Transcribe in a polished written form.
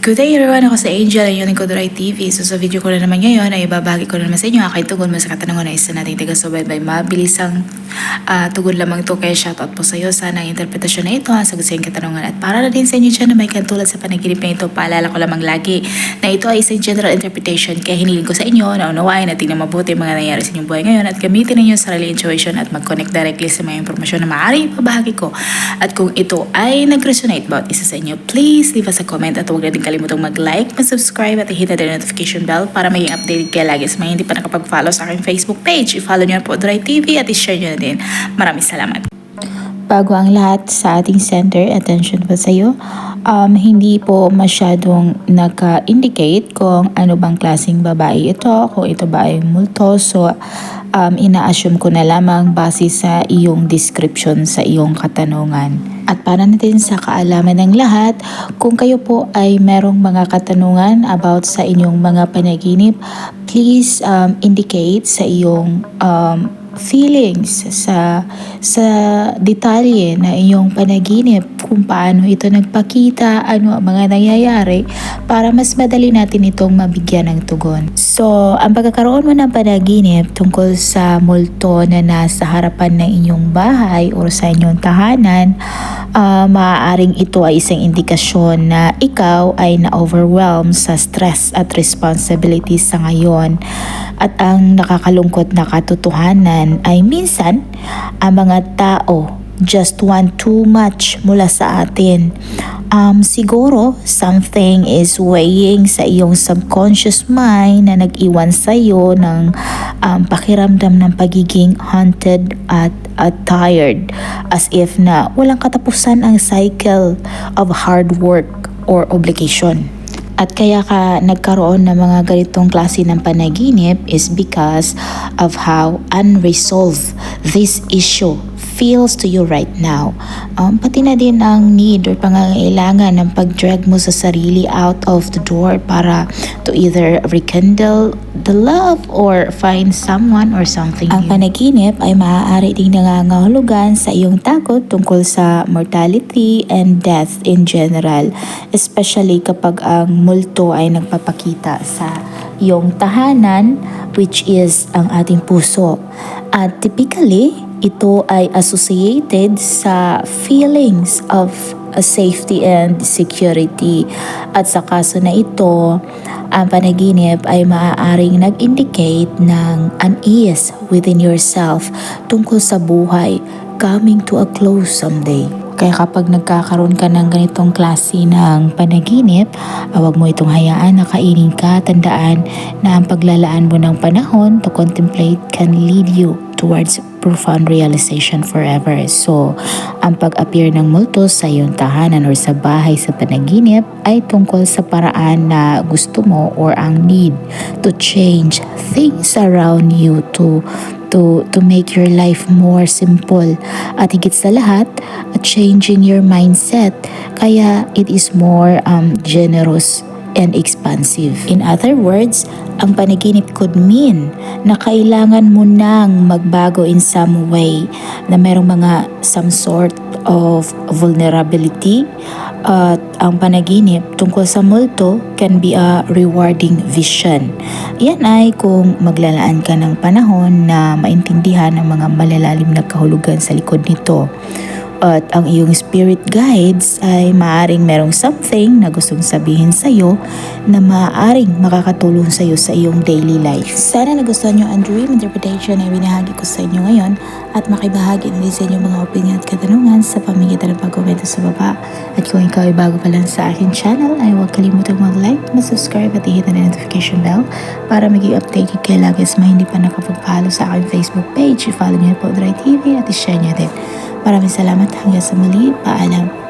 Good day everyone, ako sa Angel, ayun ko Duray TV. So sa video ko na naman ngayon ay ibabahagi ko na naman sa inyo aking tugon mo sa katanungan na isa nating taga-subaybay. Mabilisang tugon lamang to kaya shoutout po sa iyo. Sana ang interpretasyon na ito ang sagot sa iyong katanungan. At para na din sa inyo dyan na may katulad sa panaginip na ito, paalala ko lamang lagi na ito ay isang general interpretation. Kaya hiniling ko sa inyo na unawain at tingnan mabuti mga nangyari sa inyong buhay ngayon at gamitin ninyo sa sarili intuition at mag-connect directly sa mga impormasyon na maaaring ipabahagi ko. At kung ito ay nag-resonate about isa sa inyo, please leave us a comment at huwag na din kalimutang mag-like, mag-subscribe at i-hit na din notification bell para maging updated kayo lagi sa mga hindi pa nakapag-follow sa aking Facebook page. I-follow nyo na po Duray TV at i-share nyo na din. Maraming salamat. Bago ang lahat sa ating center, attention po sa iyo, hindi po masyadong naka-indicate kung ano bang klaseng babae ito, kung ito ba ay multo. So, ina-assume ko na lamang base sa iyong description sa iyong katanungan. At para natin sa kaalaman ng lahat, kung kayo po ay merong mga katanungan about sa inyong mga panaginip, please indicate sa iyong feelings sa detalye na iyong panaginip, kung paano ito nagpakita, ano ang mga nangyayari para mas madali natin itong mabigyan ng tugon. So, ang pagkakaroon mo ng panaginip tungkol sa multo na nasa harapan ng inyong bahay o sa inyong tahanan, maaaring ito ay isang indikasyon na ikaw ay na-overwhelm sa stress at responsibilities sa ngayon. At ang nakakalungkot na katotohanan ay minsan ang mga tao just want too much mula sa atin. Siguro something is weighing sa iyong subconscious mind na nag-iwan sa iyo ng pakiramdam ng pagiging haunted at tired, as if na walang katapusan ang cycle of hard work or obligation. At kaya ka nagkaroon ng mga ganitong klase ng panaginip is because of how unresolved this issue feels to you right now. Pati na din ang need or pangangailangan ng pag-drag mo sa sarili out of the door para to either rekindle the love or find someone or something new. Ang panaginip ay maaari ding nangangahulugan sa iyong takot tungkol sa mortality and death in general, especially kapag ang multo ay nagpapakita sa iyong tahanan, which is ang ating puso. At typically, ito ay associated sa feelings of safety and security. At sa kaso na ito, ang panaginip ay maaaring nag-indicate ng unease within yourself tungkol sa buhay coming to a close someday. Kaya kapag nagkakaroon ka ng ganitong klase ng panaginip, huwag mo itong hayaan na kainin ka. Tandaan na ang paglalaan mo ng panahon to contemplate can lead you towards profound realization forever. So, ang pag-appear ng multo sa iyong tahanan or sa bahay sa panaginip ay tungkol sa paraan na gusto mo or ang need to change things around you to make your life more simple. At higit sa lahat, changing your mindset. Kaya it is more generous and expansive. In other words, ang panaginip could mean na kailangan mo nang magbago in some way, na merong some sort of vulnerability. At ang panaginip tungkol sa multo can be a rewarding vision. Yan ay kung maglalaan ka ng panahon na maintindihan ang mga malalalim na kahulugan sa likod nito. At ang iyong spirit guides ay maaaring merong something na gustong sabihin sa iyo na maaaring makakatulong sa iyo sa iyong daily life. Sana nagustuhan niyo ang dream interpretation na binahagi ko sa inyo ngayon at makibahagi din sa inyong mga opinion at katanungan sa pamamagitan ng pag-komento sa baba. At kung ikaw ay bago pa lang sa akin channel, ay huwag kalimutang mag-like, mag-subscribe at i-hit na notification bell para maging updated kayo lagi sa mga hindi pa nakapag-follow sa aking Facebook page. I-follow niyo po Duray TV at i-share niyo din. Maraming salamat, hanggang sa muli. Paalam.